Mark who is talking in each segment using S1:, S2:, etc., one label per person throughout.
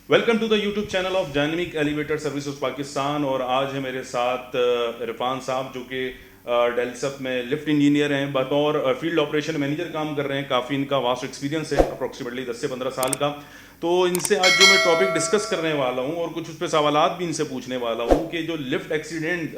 S1: Welcome to the YouTube channel of dynamic elevator services Pakistan. और आज है मेरे साथ इरफान साहब जो कि डेलसप में लिफ्ट इंजीनियर हैं, बतौर फील्ड ऑपरेशन मैनेजर काम कर रहे हैं। काफ़ी इनका वास्ट एक्सपीरियंस है, अप्रॉक्सीमेटली 10 से 15 साल का। तो इनसे आज जो मैं टॉपिक डिस्कस करने वाला हूँ और कुछ उस पर सवालात भी इनसे पूछने वाला हूँ कि जो लिफ्ट एक्सीडेंट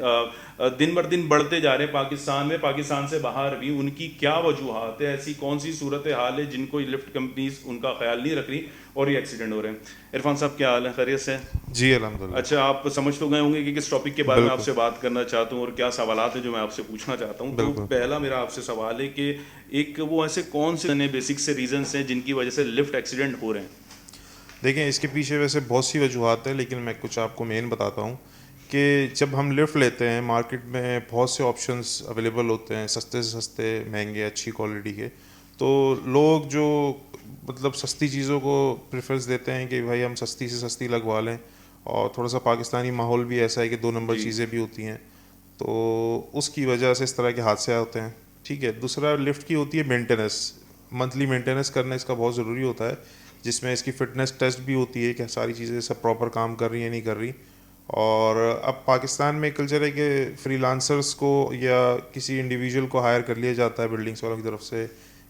S1: दिन बर दिन बढ़ते जा रहे हैं पाकिस्तान में, पाकिस्तान से बाहर भी, उनकी क्या वजूहत है, ऐसी कौन सी सूरत हाल है जिनको लिफ्ट कंपनीज उनका ख्याल नहीं रख रही और ये एक्सीडेंट हो रहे हैं। इरफान साहब क्या हाल है, खैरियत से?
S2: जी अल्हम्दुलिल्लाह।
S1: अच्छा, आप समझ तो गए होंगे कि किस टॉपिक के बारे में
S2: बिल्कुल,
S1: आपसे बात करना चाहता हूँ और क्या सवालात हैं जो मैं आपसे पूछना चाहता हूँ। तो
S2: बिल्कुल।
S1: पहला मेरा आपसे सवाल है कि एक वो ऐसे कौन से बेसिक से रीजंस हैं जिनकी वजह से लिफ्ट एक्सीडेंट हो रहे हैं?
S2: देखिए, इसके पीछे वैसे बहुत सी वजूहत है, लेकिन मैं कुछ आपको मेन बताता हूँ कि जब हम लिफ्ट लेते हैं, मार्केट में बहुत से ऑप्शंस अवेलेबल होते हैं, सस्ते से सस्ते, महंगे, अच्छी क्वालिटी के। तो लोग जो मतलब सस्ती चीज़ों को प्रेफरेंस देते हैं कि भाई हम सस्ती से सस्ती लगवा लें, और थोड़ा सा पाकिस्तानी माहौल भी ऐसा है कि दो नंबर
S1: जी।
S2: चीज़ें भी होती हैं। तो उसकी वजह से इस तरह के हादसे होते हैं। ठीक है, दूसरा लिफ्ट की होती है मेंटेनेंस। मंथली मेंटेनेंस करना इसका बहुत ज़रूरी होता है, जिसमें इसकी फ़िटनेस टेस्ट भी होती है कि सारी चीज़ें सब प्रॉपर काम कर रही हैं नहीं कर रही। और अब पाकिस्तान में कल्चर है कि फ्रीलांसर्स को या किसी इंडिविजुअल को हायर कर लिया जाता है बिल्डिंग्स वालों की तरफ से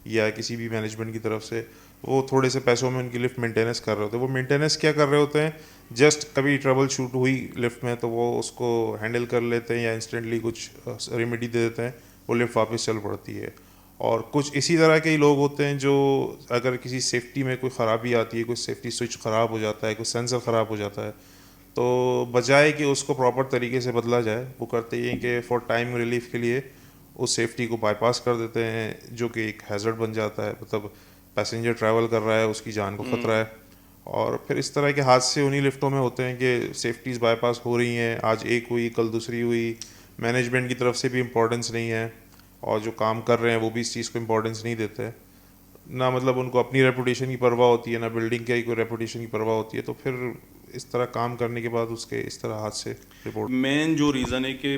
S2: या किसी भी मैनेजमेंट की तरफ से। वो थोड़े से पैसों में उनकी लिफ्ट मेंटेनेंस कर रहे होते हैं। वो मेंटेनेंस क्या कर रहे होते हैं, जस्ट कभी ट्रबल शूट हुई लिफ्ट में तो वो उसको हैंडल कर लेते हैं या इंस्टेंटली कुछ रेमेडी दे देते हैं, वो लिफ्ट वापस चल पड़ती है। और कुछ इसी तरह के ही लोग होते हैं जो अगर किसी सेफ्टी में कोई ख़राबी आती है, कोई सेफ्टी स्विच ख़राब हो जाता है, कोई सेंसर ख़राब हो जाता है, तो बजाय कि उसको प्रॉपर तरीके से बदला जाए, वो करते ही हैं कि फॉर टाइम रिलीफ के लिए उस सेफ्टी को बाईपास कर देते हैं, जो कि एक हैज़र्ड बन जाता है। मतलब पैसेंजर ट्रैवल कर रहा है, उसकी जान को ख़तरा है। और फिर इस तरह के हादसे उन्हीं लिफ्टों में होते हैं कि सेफ्टीज़ बाईपास हो रही हैं, आज एक हुई कल दूसरी हुई। मैनेजमेंट की तरफ से भी इम्पोर्टेंस नहीं है, और जो काम कर रहे हैं वो भी इस चीज़ को इम्पोर्टेंस नहीं देते हैं। ना मतलब उनको अपनी रेपुटेशन की परवाह होती है, ना बिल्डिंग की कोई रेपुटेशन की परवाह होती है। तो फिर इस तरह काम करने के बाद उसके इस तरह हादसे रिपोर्ट।
S1: मेन जो रीज़न है कि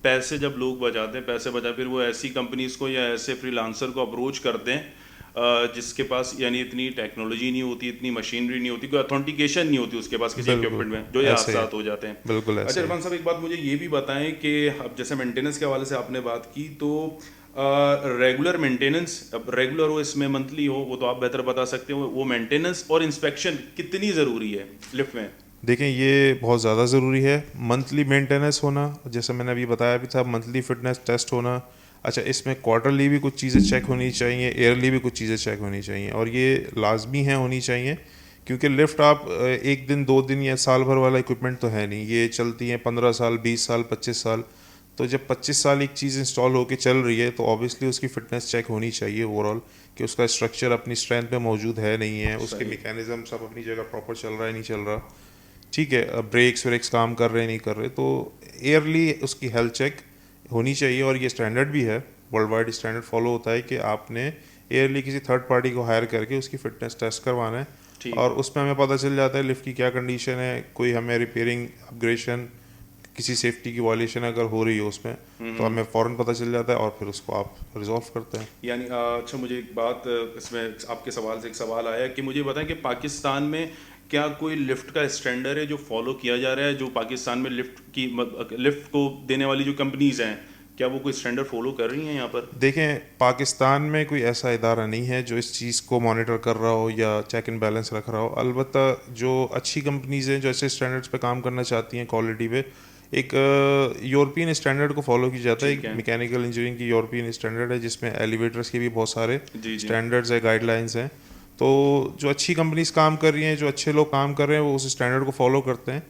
S1: पैसे जब लोग बचाते हैं, पैसे बचा, फिर वो ऐसी कंपनीज को या ऐसे फ्रीलांसर को अप्रोच करते हैं जिसके पास यानी इतनी टेक्नोलॉजी नहीं होती, इतनी मशीनरी नहीं होती, कोई ऑथेंटिकेशन नहीं होती उसके पास किसी
S2: बिल्कुल,
S1: इक्विपमेंट में, जो ये
S2: ऐसे ही है।
S1: हादसा हो जाते हैं।
S2: बिल्कुल
S1: अच्छा
S2: ऐसे ही।
S1: इरफान साहब, एक बात मुझे ये भी बताएं कि अब जैसे मेंटेनेंस के हवाले से आपने बात की, तो रेगुलर मेंटेनेंस, अब रेगुलर हो इसमें मंथली हो, वो तो आप बेहतर बता सकते हो, वो मेंटेनेंस और इंस्पेक्शन कितनी ज़रूरी है लिफ्ट में?
S2: देखें, ये बहुत ज़्यादा ज़रूरी है। मंथली मेंटेनेंस होना, जैसे मैंने अभी बताया भी था, मंथली फिटनेस टेस्ट होना। अच्छा, इसमें क्वार्टरली भी कुछ चीज़ें चेक होनी चाहिए, ईयरली भी कुछ चीज़ें चेक होनी चाहिए, और ये लाजमी है होनी चाहिए। क्योंकि लिफ्ट आप एक दिन दो दिन या साल भर वाला इक्विपमेंट तो है नहीं, ये चलती हैं 15 साल, 20 साल, 25 साल। तो जब 25 साल एक चीज़ इंस्टॉल होकर चल रही है तो ऑब्वियसली उसकी फ़िटनेस चेक होनी चाहिए ओवरऑल, कि उसका स्ट्रक्चर अपनी स्ट्रेंथ में मौजूद है नहीं है, उसके
S1: सही।
S2: मैकेनिज़्म सब अपनी जगह प्रॉपर चल रहा है नहीं चल रहा। ठीक है, ब्रेक्स व्रेक्स काम कर रहे नहीं कर रहे, तो ईयरली उसकी हेल्थ चेक होनी चाहिए। और ये स्टैंडर्ड भी है, वर्ल्ड वाइड स्टैंडर्ड फॉलो होता है कि आपने ईयरली किसी थर्ड पार्टी को हायर करके उसकी फ़िटनेस टेस्ट करवाना है।
S1: ठीक
S2: और
S1: है।
S2: उसमें हमें पता चल जाता है लिफ्ट की क्या कंडीशन है, कोई हमें रिपेयरिंग अपग्रेडेशन, किसी सेफ्टी की वायलेशन अगर हो रही है उसमें, तो हमें फ़ौरन पता चल जाता है और फिर उसको आप रिजॉल्व करते हैं।
S1: यानी अच्छा, मुझे एक बात इसमें आपके सवाल से एक सवाल आया कि मुझे बताएं कि पाकिस्तान में क्या कोई लिफ्ट का स्टैंडर्ड है जो फॉलो किया जा रहा है, जो पाकिस्तान में लिफ्ट को देने वाली जो कंपनीज हैं, क्या वो कोई स्टैंडर्ड फॉलो कर रही हैं यहाँ पर?
S2: देखें, पाकिस्तान में कोई ऐसा इदारा नहीं है जो इस चीज़ को मॉनिटर कर रहा हो या चेक एंड बैलेंस रख रहा हो। अलबत्ता जो अच्छी कंपनीज हैं जो ऐसे स्टैंडर्ड्स पे काम करना चाहती हैं क्वालिटी पे, एक यूरोपियन स्टैंडर्ड को फॉलो किया जाता है।
S1: ठीक
S2: एक
S1: है।
S2: मैकेनिकल इंजीनियरिंग की यूरोपियन स्टैंडर्ड है, जिसमें एलिवेटर्स के भी बहुत सारे
S1: जी जी।
S2: स्टैंडर्ड्स है, गाइडलाइंस हैं। तो जो अच्छी कंपनीज काम कर रही हैं, जो अच्छे लोग काम कर रहे हैं, वो उस स्टैंडर्ड को फॉलो करते हैं।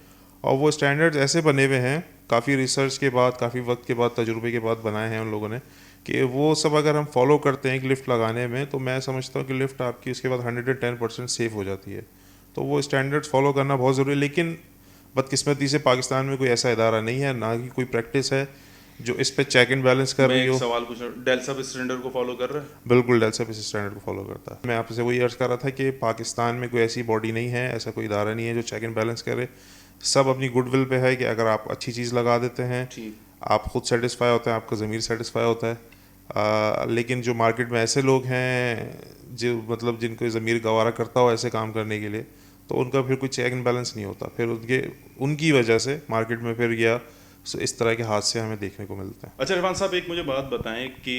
S2: और वो स्टैंडर्ड्स ऐसे बने हुए हैं, काफ़ी रिसर्च के बाद, काफ़ी वक्त के बाद, तजुर्बे के बाद बनाए हैं उन लोगों ने, कि वो सब अगर हम फॉलो करते हैं एक लिफ्ट लगाने में, तो मैं समझता हूँ कि लिफ्ट आपकी उसके बाद 110% सेफ़ हो जाती है। तो वो स्टैंडर्ड्स फॉलो करना बहुत ज़रूरी है। लेकिन बदकिस्मती से पाकिस्तान में कोई ऐसा इदारा नहीं है, ना ही कोई प्रैक्टिस है जो इस पे चेक एंड बैलेंस कर
S1: मैं
S2: रही
S1: एक
S2: हो।
S1: सवाल पूछ रहा हूँ, डेल सब स्टैंडर्ड को फॉलो कर रहा है?
S2: बिल्कुल डेल्सा इस स्टैंडर्ड को फॉलो करता है। मैं आपसे वही अर्ज़ कर रहा था कि पाकिस्तान में कोई ऐसी बॉडी नहीं है, ऐसा कोई इदारा नहीं है जो चेक एंड बैलेंस करे। सब अपनी गुडविल पे है कि अगर आप अच्छी चीज़ लगा देते हैं,
S1: ठीक।
S2: आप खुद सेटिस्फाई होते हैं, आपका ज़मीर सेटिस्फाई होता है। लेकिन जो मार्केट में ऐसे लोग हैं जो मतलब जिनको ज़मीर गवारा करता हो ऐसे काम करने के लिए, तो उनका फिर कोई चेक एंड बैलेंस नहीं होता, फिर उनकी वजह से मार्केट में फिर या इस तरह के हादसे हमें देखने को मिलते हैं।
S1: अच्छा इरफान साहब, एक मुझे बात बताएं कि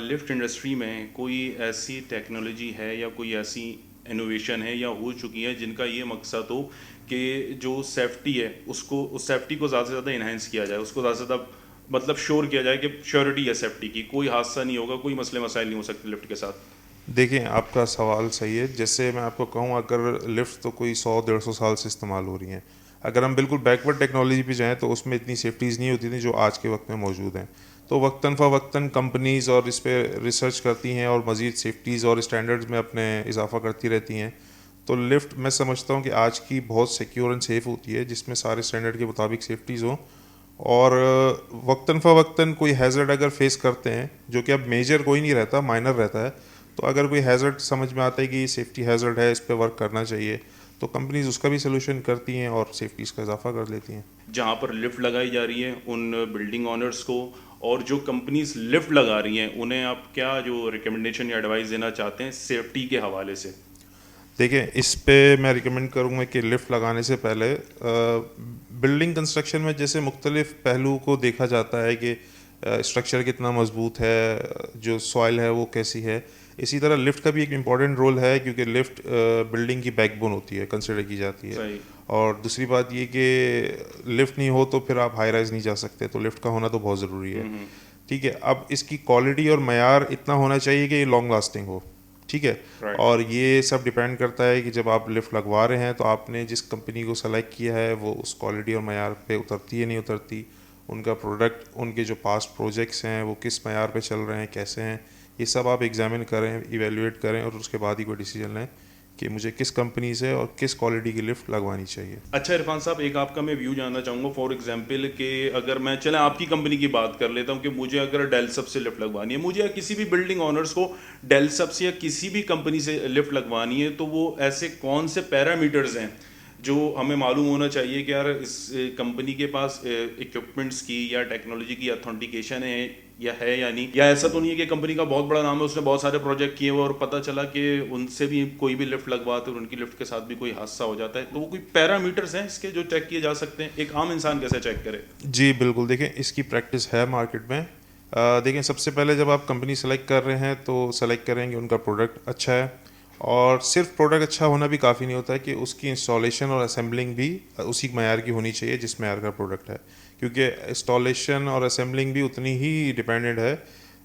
S1: लिफ्ट इंडस्ट्री में कोई ऐसी टेक्नोलॉजी है या कोई ऐसी इनोवेशन है या हो चुकी है जिनका ये मकसद हो कि जो सेफ्टी है उसको, उस सेफ्टी को ज़्यादा से ज़्यादा इन्हांस किया जाए, उसको ज़्यादा से ज़्यादा मतलब श्योर किया जाए कि श्योरिटी है सेफ्टी की, कोई हादसा नहीं होगा, कोई मसले मसाइल नहीं हो सकते लिफ्ट के साथ?
S2: देखिए, आपका सवाल सही है। जैसे मैं आपको कहूँ, अगर लिफ्ट तो कोई 100-150 साल से इस्तेमाल हो रही हैं, अगर हम बिल्कुल बैकवर्ड टेक्नोलॉजी पे जाएँ तो उसमें इतनी सेफ्टीज़ नहीं होती थी जो आज के वक्त में मौजूद हैं। तो वक्तन फ़वक्तन कंपनीज़ और इस पे रिसर्च करती हैं और मज़ीद सेफ्टीज़ और स्टैंडर्ड्स में अपने इजाफा करती रहती हैं। तो लिफ्ट मैं समझता हूँ कि आज की बहुत सिक्योर एंड सेफ़ होती है, जिसमें सारे स्टैंडर्ड के मुताबिक सेफ्टीज़ हों। और वक्तन फ़वक्तन कोई हैज़र्ड अगर फेस करते हैं, जो कि अब मेजर कोई नहीं रहता, माइनर रहता है, तो अगर कोई हैज़र्ड समझ में आता है कि सेफ्टी हैज़र्ड है, इस पे वर्क करना चाहिए, तो कंपनीज उसका भी सलूशन करती हैं और सेफ्टीज़ का इजाफा कर लेती हैं।
S1: जहाँ पर लिफ्ट लगाई जा रही है उन बिल्डिंग ओनर्स को, और जो कंपनीज लिफ्ट लगा रही हैं उन्हें आप क्या जो रिकमेंडेशन या एडवाइस देना चाहते हैं सेफ्टी के हवाले से?
S2: देखिए, इस पे मैं रिकमेंड करूँगा कि लिफ्ट लगाने से पहले बिल्डिंग कंस्ट्रक्शन में जैसे मुख्तलिफ पहलू को देखा जाता है कि स्ट्रक्चर कितना मजबूत है, जो सॉइल है वो कैसी है। इसी तरह लिफ्ट का भी एक इम्पॉर्टेंट रोल है, क्योंकि लिफ्ट बिल्डिंग की बैकबोन होती है, कंसिडर की जाती है।
S1: सही।
S2: और दूसरी बात ये कि लिफ्ट नहीं हो तो फिर आप हाई राइज नहीं जा सकते, तो लिफ्ट का होना तो बहुत ज़रूरी है। ठीक है, अब इसकी क्वालिटी और मयार इतना होना चाहिए कि ये लॉन्ग लास्टिंग हो। ठीक है,
S1: राइट।
S2: और ये सब डिपेंड करता है कि जब आप लिफ्ट लगवा रहे हैं तो आपने जिस कंपनी को सेलेक्ट किया है वो उस क्वालिटी और मयार पे उतरती है नहीं उतरती, उनका प्रोडक्ट, उनके जो पास्ट प्रोजेक्ट्स हैं वो किस मयार पे चल रहे हैं, कैसे हैं, ये सब आप एग्जामिन करें, इवेलुएट करें, और उसके बाद ही कोई डिसीजन लें कि मुझे किस कंपनी से और किस क्वालिटी की लिफ्ट लगवानी चाहिए।
S1: अच्छा इरफान साहब, एक आपका मैं व्यू जानना चाहूँगा। फॉर एग्जांपल कि अगर मैं, चले आपकी कंपनी की बात कर लेता हूँ कि मुझे अगर डेलसप से लिफ्ट लगवानी है, मुझे या किसी भी बिल्डिंग ओनर्स को डेलसप से या किसी भी कंपनी से लिफ्ट लगवानी है, तो वो ऐसे कौन से पैरामीटर्स हैं जो हमें मालूम होना चाहिए कि यार इस कंपनी के पास इक्विपमेंट्स की या टेक्नोलॉजी की ऑथेंटिकेशन है या नहीं, या ऐसा तो नहीं है कि कंपनी का बहुत बड़ा नाम है, उसने बहुत सारे प्रोजेक्ट किए हुए और पता चला कि उनसे भी कोई भी लिफ्ट लगवाते और उनकी लिफ्ट के साथ भी कोई हादसा हो जाता है, तो वो कोई पैरामीटर्स हैं इसके जो चेक किए जा सकते हैं? एक आम इंसान कैसे चेक करे?
S2: जी बिल्कुल, देखें इसकी प्रैक्टिस है मार्केट में। देखें, सबसे पहले जब आप कंपनी सेलेक्ट कर रहे हैं तो सेलेक्ट करेंगे उनका प्रोडक्ट अच्छा है, और सिर्फ प्रोडक्ट अच्छा होना भी काफ़ी नहीं होता है कि उसकी इंस्टॉलेशन और असेंबलिंग भी उसी मयार की होनी चाहिए जिस मयार का प्रोडक्ट है, क्योंकि इंस्टॉलेशन और असेंबलिंग भी उतनी ही डिपेंडेंट है।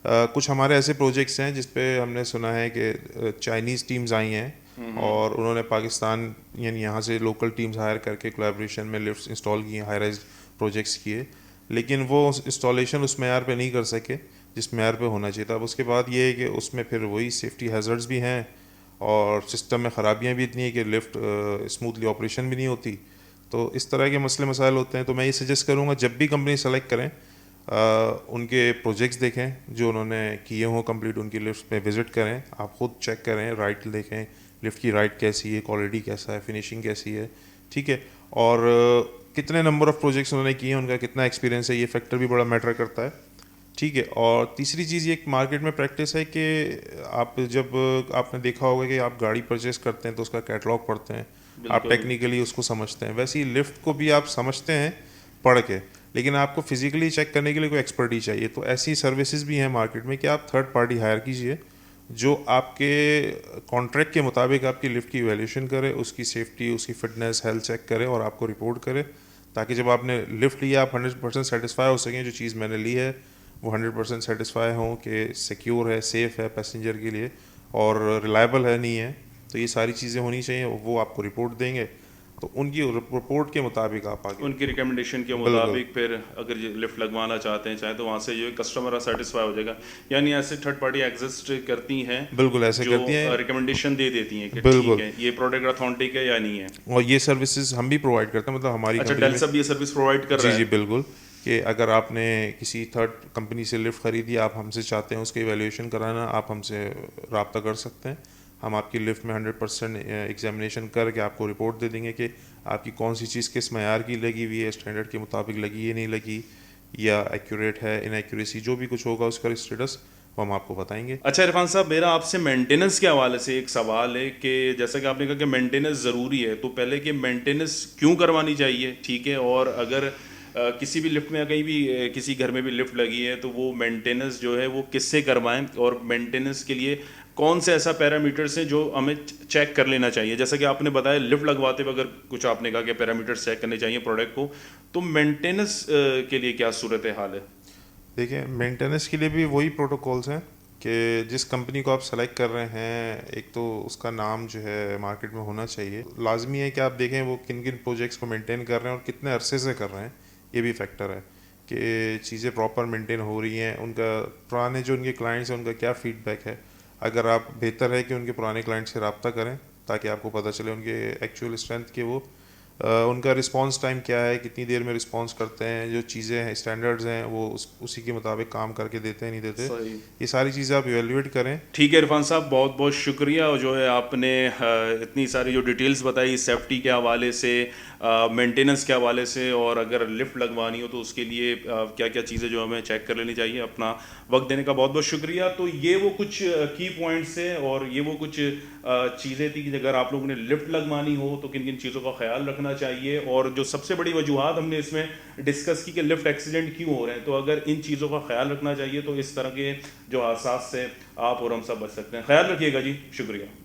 S2: कुछ हमारे ऐसे प्रोजेक्ट्स हैं जिस पे हमने सुना है कि चाइनीज़ टीम्स आई हैं और उन्होंने पाकिस्तान यानी यहाँ से लोकल टीम्स हायर करके कोलैबोरेशन में लिफ्ट्स इंस्टॉल किए, हाई राइज प्रोजेक्ट्स किए, लेकिन वो इंस्टॉलेशन उस मयार पे नहीं कर सके जिस मयार पे होना चाहिए था। अब उसके बाद ये है कि उसमें फिर वही सेफ्टी हैज़र्ड्स भी हैं और सिस्टम में ख़राबियाँ भी इतनी है कि लिफ्ट स्मूथली ऑपरेशन भी नहीं होती। तो इस तरह के मसले मसाइल होते हैं। तो मैं ये सजेस्ट करूँगा, जब भी कंपनी सेलेक्ट करें उनके प्रोजेक्ट्स देखें जो उन्होंने किए हों कंप्लीट, उनकी लिफ्ट में विज़िट करें, आप ख़ुद चेक करें, राइट देखें, लिफ्ट की राइट कैसी है, क्वालिटी कैसा है, फिनिशिंग कैसी है। ठीक है, और कितने नंबर ऑफ़ प्रोजेक्ट्स उन्होंने किए हैं, उनका कितना एक्सपीरियंस है, ये फैक्टर भी बड़ा मैटर करता है। ठीक है, और तीसरी चीज़ ये मार्केट में प्रैक्टिस है कि आप जब आपने देखा होगा कि आप गाड़ी परचेस करते हैं तो उसका कैटलॉग पढ़ते हैं, आप टेक्निकली उसको समझते हैं, वैसे ही लिफ्ट को भी आप समझते हैं पढ़ के, लेकिन आपको फिजिकली चेक करने के लिए कोई एक्सपर्टी चाहिए। तो ऐसी सर्विसेज भी हैं मार्केट में कि आप थर्ड पार्टी हायर कीजिए जो आपके कॉन्ट्रैक्ट के मुताबिक आपकी लिफ्ट की वैल्यूएशन करे, उसकी सेफ्टी, उसकी फिटनेस, हेल्थ चेक करे और आपको रिपोर्ट करे, ताकि जब आपने लिफ्ट लिया आप 100% सेटिस्फाई हो सकें, जो चीज़ मैंने ली है वो 100% सेटिस्फाई हों कि सिक्योर है, सेफ़ है पैसेंजर के लिए और रिलायबल है, नहीं है। तो ये सारी चीज़ें होनी चाहिए, वो आपको रिपोर्ट देंगे, तो उनकी रिपोर्ट के मुताबिक आप आगे।
S1: उनकी रिकमेंडेशन के
S2: बिल्कुल
S1: मुताबिक फिर अगर ये लिफ्ट लगवाना चाहते हैं चाहे, तो वहाँ से जो कस्टमर सेटिस्फाई हो जाएगा। यानी ऐसे थर्ड पार्टी एग्जिस्ट करती हैं,
S2: बिल्कुल ऐसे
S1: जो
S2: करती हैं,
S1: रिकमेंडेशन दे देती हैं कि
S2: बिल्कुल।
S1: ठीक है ये प्रोडक्ट ऑथेंटिक है या नहीं है।
S2: और ये सर्विसेज हम भी प्रोवाइड करते हैं, मतलब हमारी
S1: अच्छा,
S2: कंपनी में।
S1: डेलसप ये सर्विस प्रोवाइड कर
S2: जी
S1: रहा
S2: जी
S1: है?
S2: बिल्कुल, कि अगर आपने किसी थर्ड कंपनी से लिफ्ट ख़रीदी, आप हमसे चाहते हैं उसकी वैल्यूएशन कराना, आप हमसे रब्ता कर सकते हैं। हम आपकी लिफ्ट में 100% एग्जामिनेशन करके आपको रिपोर्ट दे देंगे कि आपकी कौन सी चीज़ किस मयार की लगी हुई है, स्टैंडर्ड के मुताबिक लगी है नहीं लगी, या एक्यूरेट है, इनएक्यूरेसी जो भी कुछ होगा उसका स्टेटस वो हम आपको बताएंगे।
S1: अच्छा इरफान साहब, मेरा आपसे मेंटेनेंस के हवाले से एक सवाल है कि जैसा कि आपने कहा कि मेंटेनेंस ज़रूरी है, तो पहले कि मेंटेनेंस क्यों करवानी चाहिए, ठीक है, और अगर किसी भी लिफ्ट में या कहीं भी किसी घर में भी लिफ्ट लगी है तो वो मेंटेनेंस जो है वो किससे करवाएं, और मेंटेनेंस के लिए कौन से ऐसा पैरामीटर्स हैं जो हमें चेक कर लेना चाहिए। जैसा कि आपने बताया लिफ्ट लगवाते हुए अगर कुछ आपने कहा कि पैरामीटर्स चेक करने चाहिए प्रोडक्ट को, तो मेंटेनेंस के लिए क्या सूरत हाल है?
S2: देखिए, मेंटेनेंस के लिए भी वही प्रोटोकॉल्स हैं कि जिस कंपनी को आप सेलेक्ट कर रहे हैं, एक तो उसका नाम जो है मार्केट में होना चाहिए। लाजमी है कि आप देखें वो किन किन प्रोजेक्ट्स को मेंटेन कर रहे हैं और कितने अरसे से कर रहे हैं, ये भी फैक्टर है कि चीज़ें प्रॉपर मेंटेन हो रही हैं। उनका पुराने जो उनके क्लाइंट्स हैं उनका क्या फीडबैक है। अगर आप, बेहतर है कि उनके पुराने क्लाइंट से रब्ता करें ताकि आपको पता चले उनके एक्चुअल स्ट्रेंथ के वो उनका रिस्पांस टाइम क्या है, कितनी देर में रिस्पांस करते हैं, जो चीज़ें हैं स्टैंडर्ड्स हैं वो उसी के मुताबिक काम करके देते हैं नहीं देते।
S1: सही।
S2: ये सारी चीज़ें आप इवेलुएट करें।
S1: ठीक है इरफान साहब, बहुत बहुत शुक्रिया, और जो है आपने इतनी सारी जो डिटेल्स बताई सेफ्टी के हवाले से, मेंटेनेंस के हवाले से, और अगर लिफ्ट लगवानी हो तो उसके लिए क्या क्या चीज़ें जो हमें चेक कर लेनी चाहिए। अपना वक्त देने का बहुत बहुत शुक्रिया। तो ये वो कुछ की पॉइंट्स है और ये वो कुछ चीज़ें थी कि अगर आप लोगों ने लिफ्ट लगवानी हो तो किन किन चीज़ों का ख्याल रखना चाहिए, और जो सबसे बड़ी वजूहत हमने इसमें डिस्कस की कि लिफ्ट एक्सीडेंट क्यों हो रहे हैं, तो अगर इन चीज़ों का ख्याल रखना चाहिए तो इस तरह के जो हादसा से आप और हम सब बच सकते हैं। ख्याल रखिएगा जी, शुक्रिया।